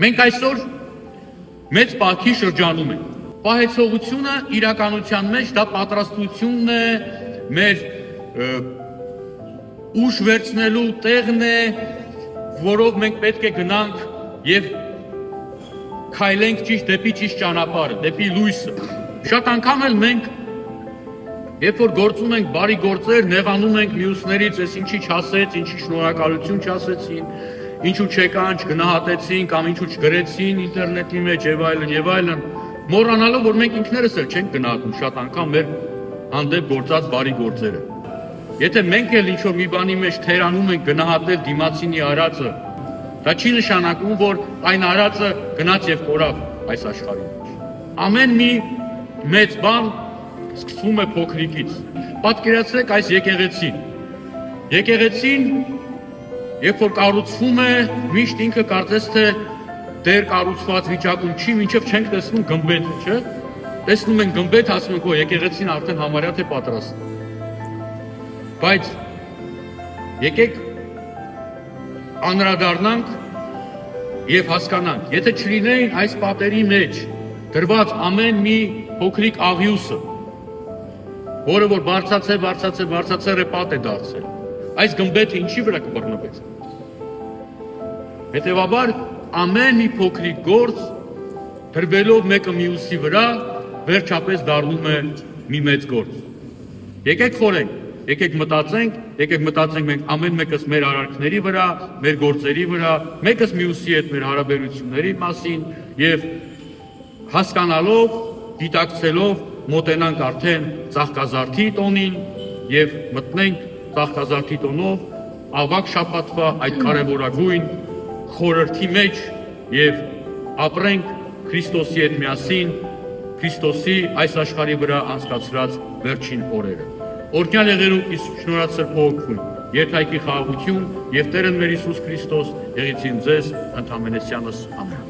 Մենք այսօր մեծ պահքի շրջանում ենք։ Պահեցողությունը իրականության մեջ դա պատրաստությունն է մեր ուժ վերցնելու տեղն է, որով մենք պետք է գնանք եւ քայլենք ճիշտ դեպի ճիշտ ճանապարհը, դեպի լույսը։ Շատ անգամ էլ մենք երբ որ գործում ենք բարի գործեր, նեղանում ենք մյուսներից, ես ինչի չասեց, ինչի շնորհակալություն չասեցին, ինչու չեկան, չգնահատեցին կամ ինչու չգրեցին ինտերնետի մեջ եւ այլն, մոռանալով որ մենք ինքներս էլ չենք գնահատում շատ անգամ մեր հանդեպ գործած բարի գործերը։ Եթե մենք էլ ինչ-որ մի բանի մեջ թերանում ենք գնահատել դիմացինի արածը, դա չի նշանակում, որ այն արածը գնաց եւ կորավ այս աշխարհի մեջ։ Ամեն մի մեծ բան սկսվում է փոքրիկից։ Պատկերացրեք այս եկեղեցին։ Եկեղեցին, երբ որ կառուցվում է, միշտ ինքը կարծես թե դեր կառուցված վիճակում չի, մինչև չենք տեսնում գմբեթը, չէ՞։ Տեսնում ենք գմբեթ, ասում ենք, օ, եկեղեցին արդեն համարյա թե պատրաստ։ Բայց եկեք անդրադառնանք եւ հասկանանք, եթե չլինեին այս պատերի մեջ դրված ամեն մի փոքրիկ աղյուսը, որը որ բարձացել պատ է դարձել, այս գմբեթը ինչի վրա կբռնվեց։ Հետևաբար ամեն մի փոքրիկ գործ դրվելով մեկը մյուսի վրա վերջապես դառնում է մի մեծ գործ։ Եկեք խորենք, եկեք մտածենք մենք ամեն մեկս մեր արարքների վրա, մեր գործերի վրա, մեկս մյուսի հետ մեր հարաբերությունների մասին եւ հասկանալով, գիտակցելով մոտենանք արդեն ծաղկազարդի տոնին եւ մտնենք ծաղկազարդի տոնով ավակ շաբաթվա այդ կարևորագույն խորհրդի մեջ եւ ապրենք Քրիստոսի հետ միասին Քրիստոսի այս աշխարհի վրա անցկացրած վերջին օրերը։ Օրհնյալ եղերուկ իսկ շնորհացել փոխություն, երթայքի խաղաղություն եւ Տերն մեր Հիսուս Քրիստոս եղեցին ձեզ ընդհանրեսյանս ամեն։